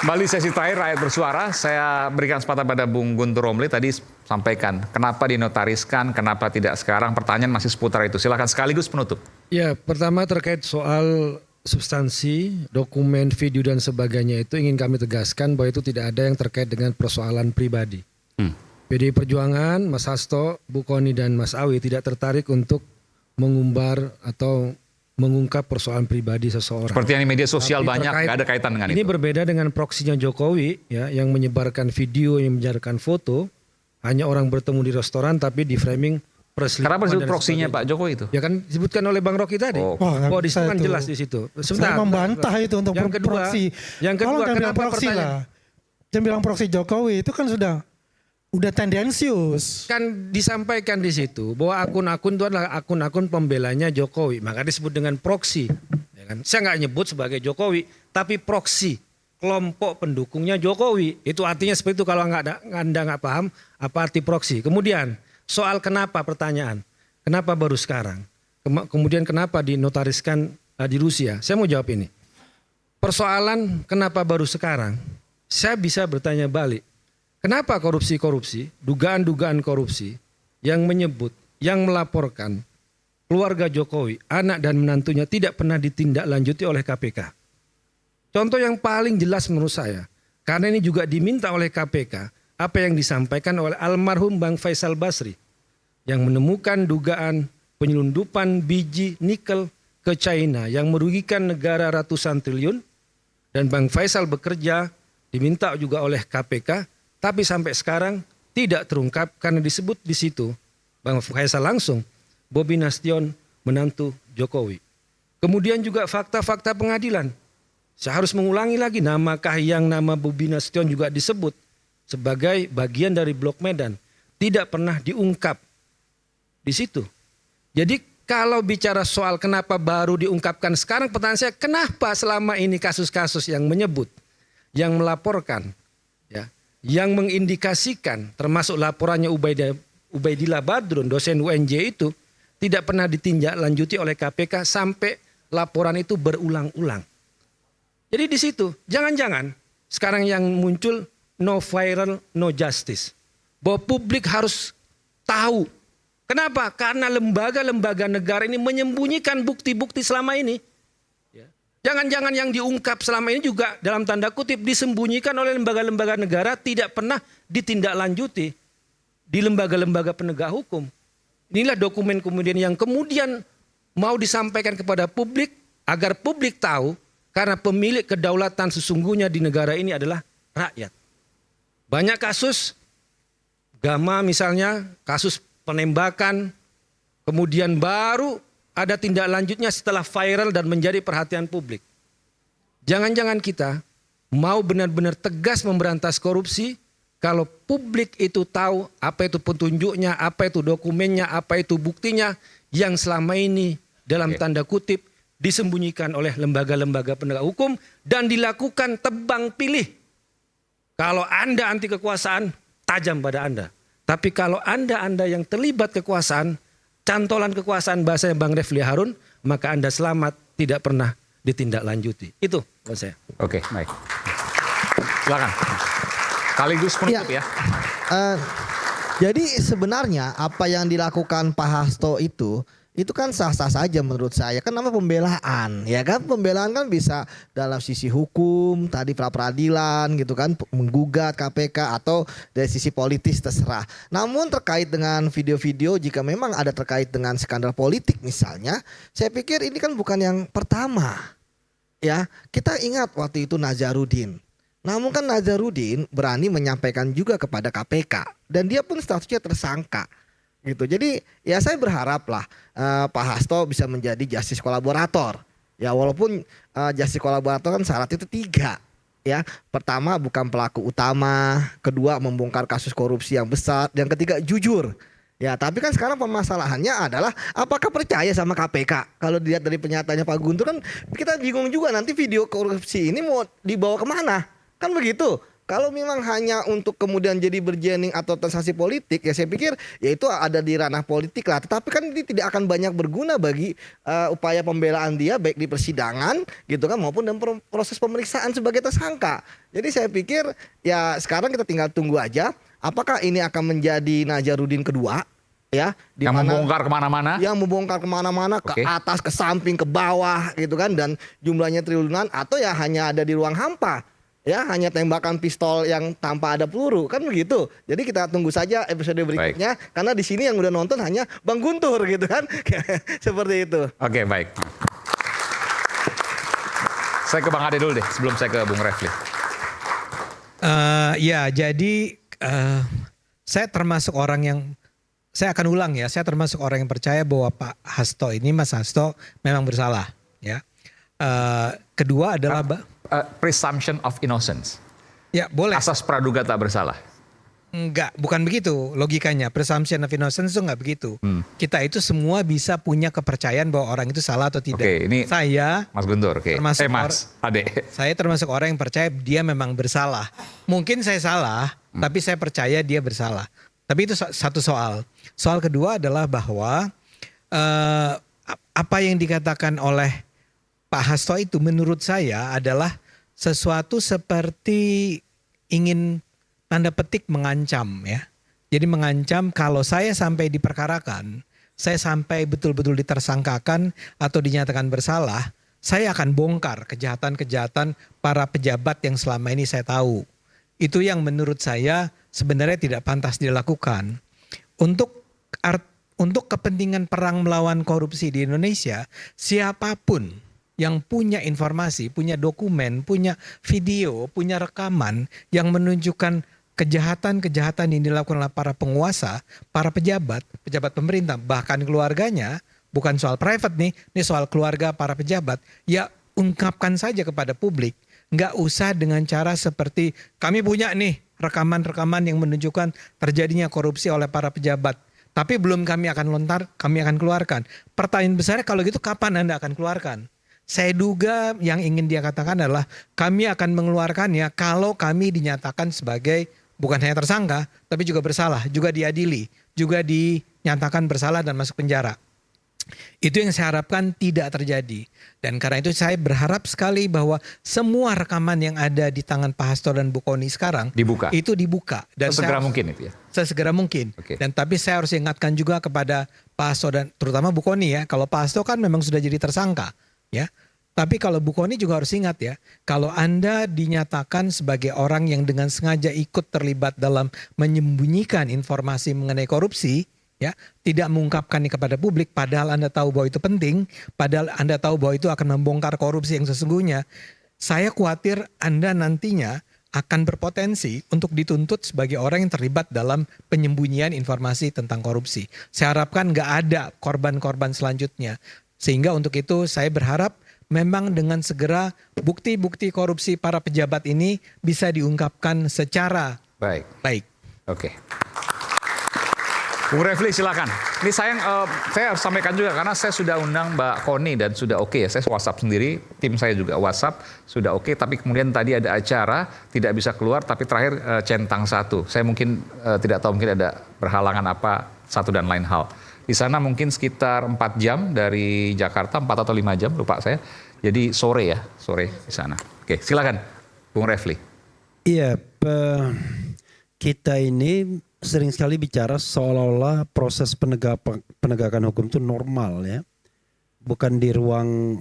Kembali sesi terakhir Rakyat Bersuara, saya berikan kesempatan pada Bung Guntur Romli tadi sampaikan kenapa dinotariskan, kenapa tidak sekarang, pertanyaan masih seputar itu. Silakan sekaligus penutup. Ya, pertama terkait soal substansi, dokumen, video dan sebagainya itu ingin kami tegaskan bahwa itu tidak ada yang terkait dengan persoalan pribadi. PDI Perjuangan, Mas Hasto, Bu Kony dan Mas Awi tidak tertarik untuk mengumbar atau mengungkap persoalan pribadi seseorang. Seperti yang di media sosial Tapi banyak, nggak ada kaitan dengan ini itu. berbeda dengan proksinya Jokowi ya, yang menyebarkan video, yang menyebarkan foto, hanya orang bertemu di restoran tapi di framing perselingkuhan. Kenapa disebut dan proksinya sebagainya. Pak Jokowi itu? Ya kan disebutkan oleh Bang Rocky tadi. Oh. Wah, nggak Bahwa di bisa situ kan itu. jelas di situ. Saya membantah itu untuk yang kedua, proksi. Yang kedua, Kalau jangan bilang kenapa proksi pertanyaan? lah. Jangan bilang proksi Jokowi itu kan udah tendensius. Kan disampaikan di situ bahwa akun-akun itu adalah akun-akun pembelanya Jokowi. Maka disebut dengan proksi. Ya kan? Saya nggak nyebut sebagai Jokowi, tapi proksi. Kelompok pendukungnya Jokowi. Itu artinya seperti itu kalau Anda nggak paham apa arti proksi. Kemudian soal kenapa pertanyaan. Kenapa baru sekarang? Kemudian kenapa dinotariskan di Rusia? Saya mau jawab ini. Persoalan kenapa baru sekarang? Saya bisa bertanya balik. Kenapa korupsi-korupsi, dugaan-dugaan korupsi yang menyebut, yang melaporkan keluarga Jokowi, anak dan menantunya tidak pernah ditindaklanjuti oleh KPK? Contoh yang paling jelas menurut saya, karena ini juga diminta oleh KPK, apa yang disampaikan oleh almarhum Bang Faisal Basri yang menemukan dugaan penyelundupan biji nikel ke China yang merugikan negara ratusan triliun, dan Bang Faisal bekerja diminta juga oleh KPK. Tapi sampai sekarang tidak terungkap karena disebut di situ Bang Faisal langsung Bobi Nasution menantu Jokowi. Kemudian juga fakta-fakta pengadilan. Saya harus mengulangi lagi, nama Kahiyang, nama Bobi Nasution juga disebut sebagai bagian dari Blok Medan. Tidak pernah diungkap di situ. Jadi kalau bicara soal kenapa baru diungkapkan sekarang, pertanyaan saya kenapa selama ini kasus-kasus yang menyebut, yang melaporkan, ya, yang mengindikasikan termasuk laporannya Ubaidillah Badrun, dosen UNJ itu tidak pernah ditindaklanjuti oleh KPK sampai laporan itu berulang-ulang. Jadi di situ jangan-jangan sekarang yang muncul no viral no justice. Bahwa publik harus tahu. Kenapa? Karena lembaga-lembaga negara ini menyembunyikan bukti-bukti selama ini. Jangan-jangan yang diungkap selama ini juga dalam tanda kutip disembunyikan oleh lembaga-lembaga negara, tidak pernah ditindaklanjuti di lembaga-lembaga penegak hukum. Inilah dokumen kemudian yang kemudian mau disampaikan kepada publik agar publik tahu, karena pemilik kedaulatan sesungguhnya di negara ini adalah rakyat. Banyak kasus, Gama misalnya, kasus penembakan, kemudian baru ada tindak lanjutnya setelah viral dan menjadi perhatian publik. Jangan-jangan kita mau benar-benar tegas memberantas korupsi kalau publik itu tahu apa itu petunjuknya, apa itu dokumennya, apa itu buktinya yang selama ini dalam tanda kutip disembunyikan oleh lembaga-lembaga penegak hukum dan dilakukan tebang pilih. Kalau Anda anti kekuasaan, tajam pada Anda. Tapi kalau Anda yang terlibat kekuasaan, cantolan kekuasaan bahasanya Bang Refli Harun, maka Anda selamat, tidak pernah ditindaklanjuti. Itu menurut saya. Oke, baik. Silakan. Sekaligus penutup ya. Jadi sebenarnya apa yang dilakukan Pak Hasto itu kan sah-sah saja menurut saya. Kan namanya pembelaan, ya kan? Pembelaan kan bisa dalam sisi hukum, tadi pra-peradilan gitu kan, menggugat KPK, atau dari sisi politis terserah. Namun terkait dengan video-video, jika memang ada terkait dengan skandal politik misalnya, saya pikir ini kan bukan yang pertama. Ya, kita ingat waktu itu Nazarudin. Namun kan Nazarudin berani menyampaikan juga kepada KPK dan dia pun statusnya tersangka. Gitu. Jadi ya saya berharap lah Pak Hasto bisa menjadi justice kolaborator. Ya walaupun justice kolaborator kan syaratnya itu 3. Ya, pertama bukan pelaku utama, kedua membongkar kasus korupsi yang besar, yang ketiga jujur. Ya, tapi kan sekarang permasalahannya adalah apakah percaya sama KPK? Kalau dilihat dari pernyataannya Pak Guntur kan kita bingung juga nanti video korupsi ini mau dibawa kemana? Kan begitu. Kalau memang hanya untuk kemudian jadi bergening atau transaksi politik, ya saya pikir ya itu ada di ranah politik lah. Tetapi kan ini tidak akan banyak berguna bagi upaya pembelaan dia baik di persidangan gitu kan maupun dalam proses pemeriksaan sebagai tersangka. Jadi saya pikir ya sekarang kita tinggal tunggu aja apakah ini akan menjadi Nazarudin kedua ya, Yang membongkar kemana-mana. yang membongkar kemana-mana, ke Oke. atas, ke samping, ke bawah gitu kan, dan jumlahnya triliunan, atau ya hanya ada di ruang hampa ya, hanya tembakan pistol yang tanpa ada peluru kan begitu. Jadi kita tunggu saja episode berikutnya karena di sini yang udah nonton hanya Bang Guntur gitu kan. Seperti itu. Oke, baik. Saya ke Bang Ade dulu deh sebelum saya ke Bung Refli. Ya, jadi saya termasuk orang yang, saya akan ulang ya, saya termasuk orang yang percaya bahwa Pak Hasto ini, Mas Hasto memang bersalah. Ya. Kedua adalah, Presumption of innocence. ya boleh. Asas praduga tak bersalah. Enggak, bukan begitu logikanya. Presumption of innocence itu enggak begitu. Kita itu semua bisa punya kepercayaan bahwa orang itu salah atau tidak. Oke, ini Saya Mas Guntur, oke. Termasuk Mas Ade. Saya termasuk orang yang percaya dia memang bersalah. Mungkin saya salah, tapi saya percaya dia bersalah. Tapi itu satu soal. Soal kedua adalah bahwa apa yang dikatakan oleh Pak Hasto itu menurut saya adalah sesuatu seperti ingin tanda petik mengancam ya. Jadi mengancam kalau saya sampai diperkarakan, saya sampai betul-betul ditersangkakan atau dinyatakan bersalah, saya akan bongkar kejahatan-kejahatan para pejabat yang selama ini saya tahu. Itu yang menurut saya sebenarnya tidak pantas dilakukan. Untuk kepentingan perang melawan korupsi di Indonesia, siapapun yang punya informasi, punya dokumen, punya video, punya rekaman yang menunjukkan kejahatan-kejahatan yang dilakukan oleh para penguasa, para pejabat pemerintah, bahkan keluarganya, bukan soal private nih, ini soal keluarga para pejabat, ya ungkapkan saja kepada publik. Nggak usah dengan cara seperti kami punya nih rekaman-rekaman yang menunjukkan terjadinya korupsi oleh para pejabat. Tapi belum kami akan kami akan keluarkan. Pertanyaan besarnya kalau gitu kapan Anda akan keluarkan? Saya duga yang ingin dia katakan adalah kami akan mengeluarkannya kalau kami dinyatakan sebagai bukan hanya tersangka tapi juga bersalah, juga diadili, juga dinyatakan bersalah dan masuk penjara. Itu yang saya harapkan tidak terjadi. Dan karena itu saya berharap sekali bahwa semua rekaman yang ada di tangan Pak Hasto dan Bu Kony sekarang Dibuka. itu dibuka. Dan Sesegera mungkin itu ya. Sesegera mungkin. Oke. Dan tapi saya harus ingatkan juga kepada Pak Hasto dan terutama Bu Kony ya. Kalau Pak Hasto kan memang sudah jadi tersangka ya. Tapi kalau Bu Kony juga harus ingat ya. Kalau Anda dinyatakan sebagai orang yang dengan sengaja ikut terlibat dalam menyembunyikan informasi mengenai korupsi, ya, tidak mengungkapkan kepada publik padahal Anda tahu bahwa itu penting, padahal Anda tahu bahwa itu akan membongkar korupsi yang sesungguhnya, saya khawatir Anda nantinya akan berpotensi untuk dituntut sebagai orang yang terlibat dalam penyembunyian informasi tentang korupsi. Saya harapkan nggak ada korban-korban selanjutnya. Sehingga untuk itu saya berharap memang dengan segera bukti-bukti korupsi para pejabat ini bisa diungkapkan secara baik. Oke. Bung Refli silakan. Ini saya harus sampaikan juga karena saya sudah undang Mbak Kony dan sudah oke ya. Saya WhatsApp sendiri, tim saya juga WhatsApp sudah oke. Tapi kemudian tadi ada acara tidak bisa keluar. Tapi terakhir centang satu. Saya mungkin tidak tahu mungkin ada berhalangan apa satu dan lain hal. Di sana mungkin sekitar 4 jam dari Jakarta, 4 atau 5 jam lupa saya. Jadi sore di sana. Oke, silakan Bung Refli. Iya, kita ini sering sekali bicara seolah-olah proses penegakan hukum itu normal ya. Bukan di ruang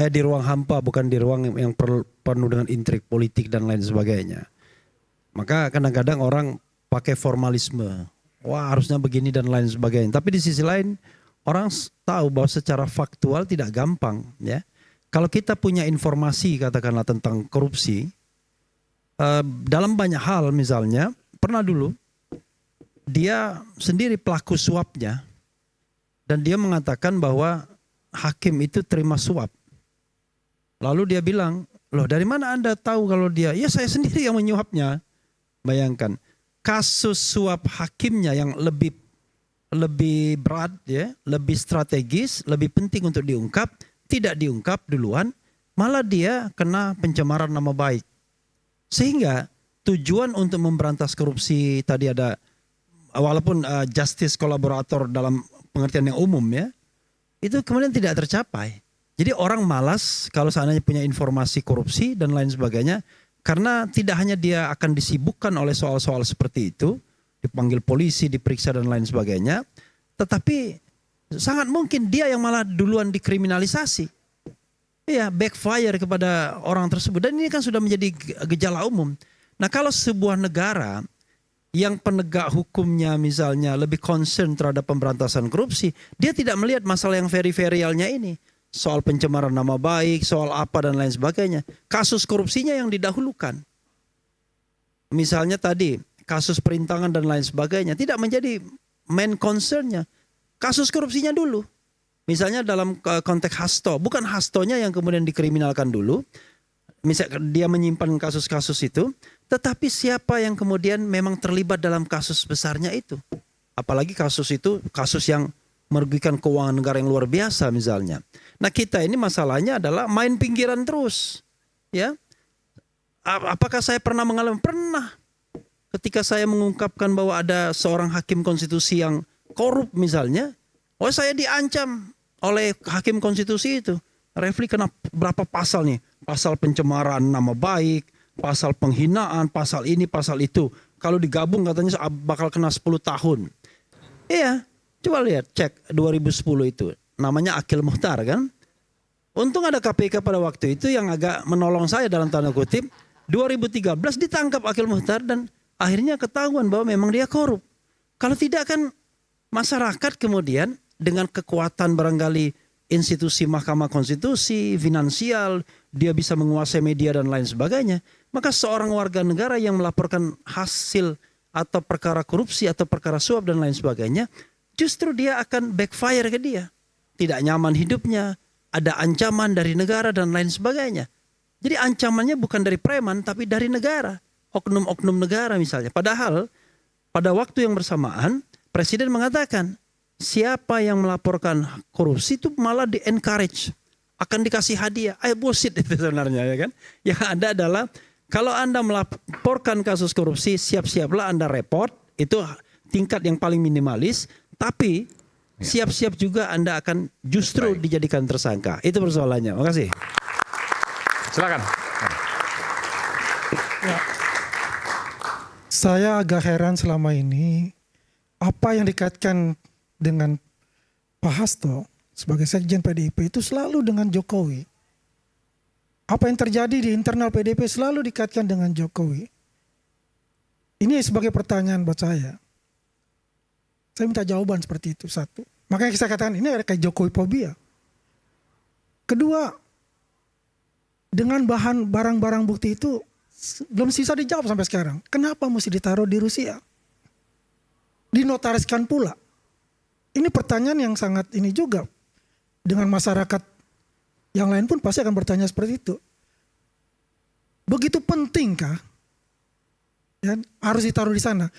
di ruang hampa, bukan di ruang yang penuh dengan intrik politik dan lain sebagainya. Maka kadang-kadang orang pakai formalisme. Wah, harusnya begini dan lain sebagainya. Tapi di sisi lain orang tahu bahwa secara faktual tidak gampang ya. Kalau kita punya informasi katakanlah tentang korupsi dalam banyak hal, misalnya pernah dulu dia sendiri pelaku suapnya dan dia mengatakan bahwa hakim itu terima suap. Lalu dia bilang, loh dari mana Anda tahu kalau dia? Ya saya sendiri yang menyuapnya. Bayangkan kasus suap hakimnya yang lebih berat ya, lebih strategis, lebih penting untuk diungkap, tidak diungkap duluan, malah dia kena pencemaran nama baik. Sehingga tujuan untuk memberantas korupsi tadi ada, walaupun justice kolaborator dalam pengertian yang umum ya, itu kemudian tidak tercapai. Jadi orang malas kalau seandainya punya informasi korupsi dan lain sebagainya, karena tidak hanya dia akan disibukkan oleh soal-soal seperti itu, dipanggil polisi, diperiksa dan lain sebagainya, tetapi sangat mungkin dia yang malah duluan dikriminalisasi. Iya, backfire kepada orang tersebut. Dan ini kan sudah menjadi gejala umum. Nah, kalau sebuah negara yang penegak hukumnya misalnya lebih concern terhadap pemberantasan korupsi, dia tidak melihat masalah yang very-verialnya ini. Soal pencemaran nama baik, soal apa dan lain sebagainya. Kasus korupsinya yang didahulukan. Misalnya tadi, kasus perintangan dan lain sebagainya. Tidak menjadi main concernnya. Kasus korupsinya dulu. Misalnya dalam konteks Hasto. Bukan Hastonya yang kemudian dikriminalkan dulu. Misalnya dia menyimpan kasus-kasus itu. Tetapi siapa yang kemudian memang terlibat dalam kasus besarnya itu. Apalagi kasus itu, kasus yang merugikan keuangan negara yang luar biasa misalnya. Nah kita ini masalahnya adalah main pinggiran terus. Ya, apakah saya pernah mengalami? Pernah. Ketika saya mengungkapkan bahwa ada seorang hakim konstitusi yang korup misalnya. Oh saya diancam oleh hakim konstitusi itu. Refli kena berapa pasal nih? Pasal pencemaran nama baik, pasal penghinaan, pasal ini, pasal itu. Kalau digabung katanya bakal kena 10 tahun. Iya. Coba lihat, cek 2010 itu. Namanya Akil Muhtar kan. Untung ada KPK pada waktu itu yang agak menolong saya dalam tanda kutip. 2013 ditangkap Akil Muhtar dan akhirnya ketahuan bahwa memang dia korup. Kalau tidak kan masyarakat kemudian dengan kekuatan barangkali institusi Mahkamah Konstitusi, finansial, dia bisa menguasai media dan lain sebagainya. Maka seorang warga negara yang melaporkan hasil atau perkara korupsi atau perkara suap dan lain sebagainya, justru dia akan backfire ke dia. Tidak nyaman hidupnya, ada ancaman dari negara dan lain sebagainya. Jadi ancamannya bukan dari preman tapi dari negara. Oknum-oknum negara misalnya. Padahal pada waktu yang bersamaan Presiden mengatakan siapa yang melaporkan korupsi itu malah di-encourage. Akan dikasih hadiah. Bullshit itu sebenarnya ya kan. Yang ada adalah kalau Anda melaporkan kasus korupsi siap-siaplah Anda report. Itu tingkat yang paling minimalis. Tapi siap-siap juga Anda akan justru dijadikan tersangka. Itu persoalannya. Makasih. Silakan. Ya. Saya agak heran selama ini apa yang dikaitkan dengan Pak Hasto sebagai Sekjen PDIP itu selalu dengan Jokowi. Apa yang terjadi di internal PDIP selalu dikaitkan dengan Jokowi. Ini sebagai pertanyaan buat saya. Saya minta jawaban seperti itu, satu. Makanya saya katakan ini ada kayak Jokowi fobia. Kedua, dengan barang-barang bukti itu belum sisa dijawab sampai sekarang. Kenapa mesti ditaruh di Rusia? Dinotariskan pula. Ini pertanyaan yang sangat ini juga. Dengan masyarakat yang lain pun pasti akan bertanya seperti itu. Begitu pentingkah ya, harus ditaruh di sana?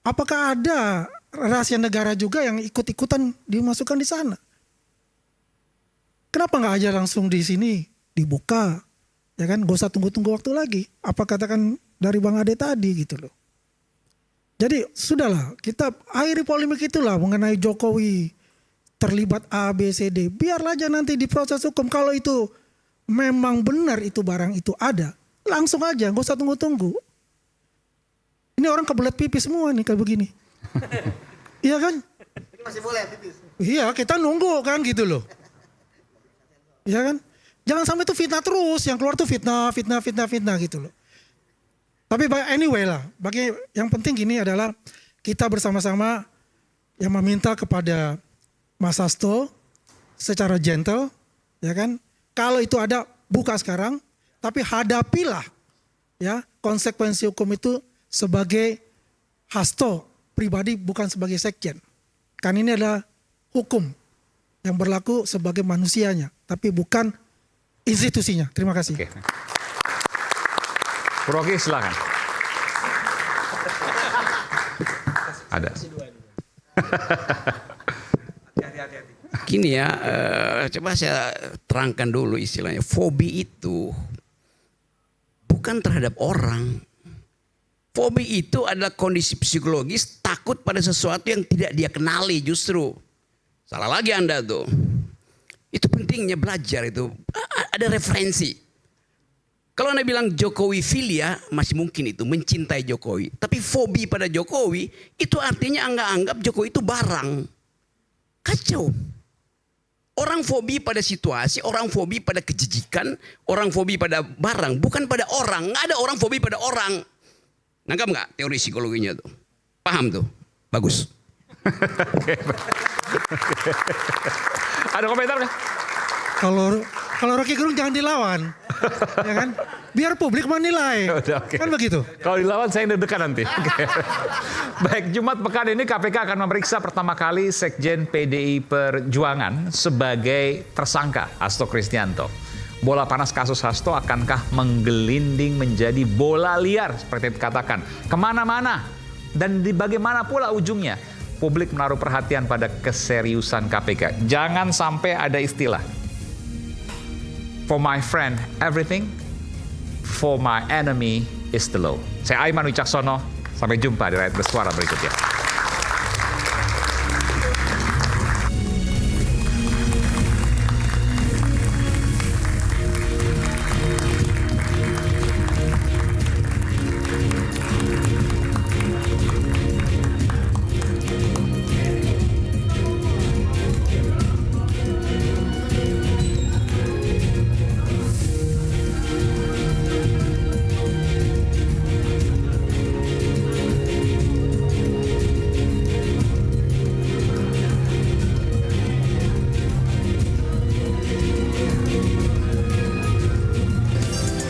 Apakah ada rahasia negara juga yang ikut-ikutan dimasukkan di sana? Kenapa nggak aja langsung di sini dibuka? Ya kan, gak usah tunggu-tunggu waktu lagi. Apa katakan dari Bang Ade tadi gitu loh. Jadi sudahlah, kita akhiri polemik itulah mengenai Jokowi terlibat A, B, C, D. Biarlah aja nanti di proses hukum. Kalau itu memang benar itu barang itu ada, langsung aja, gak usah tunggu-tunggu. Ini orang kebelet pipis semua nih kayak begini. Iya kan? Masih boleh pipis. Iya, kita nunggu kan gitu loh. Iya kan? Jangan sampai itu fitnah terus, yang keluar tuh fitnah gitu loh. Tapi anyway lah, bagi yang penting gini adalah kita bersama-sama yang meminta kepada Mas Hasto secara gentle, ya kan? Kalau itu ada buka sekarang, tapi hadapilah ya konsekuensi hukum itu sebagai Hasto pribadi bukan sebagai sekjen. Kan ini adalah hukum yang berlaku sebagai manusianya, tapi bukan institusinya. Terima kasih. Oke. Rocky silakan. Ada. Gini ya, coba saya terangkan dulu istilahnya. Fobi itu bukan terhadap orang. Fobi itu adalah kondisi psikologis takut pada sesuatu yang tidak dia kenali justru. Salah lagi Anda tuh. Itu pentingnya belajar itu. Ada referensi. Kalau Anda bilang Jokowi filia, masih mungkin itu mencintai Jokowi. Tapi fobi pada Jokowi, itu artinya anggap Jokowi itu barang. Kacau. Orang fobi pada situasi, orang fobi pada kejijikan, orang fobi pada barang, bukan pada orang. Nggak ada orang fobi pada orang. Nangkap nggak teori psikologinya tuh? Paham tuh? Bagus. Ada komentar nggak? Kalau Rocky Gerung jangan dilawan, ya kan? Biar publik menilai, Udah, oke. kan begitu. Kalau dilawan saya deg-degan nanti. Oke. Baik, Jumat pekan ini KPK akan memeriksa pertama kali Sekjen PDI Perjuangan sebagai tersangka Hasto Kristianto. Bola panas kasus Hasto akankah menggelinding menjadi bola liar seperti dikatakan kemana-mana dan di bagaimana pula ujungnya? Publik menaruh perhatian pada keseriusan KPK. Jangan sampai ada istilah for my friend everything, for my enemy is the law. Saya Aiman Wicaksono, sampai jumpa di Rakyat Bersuara berikutnya.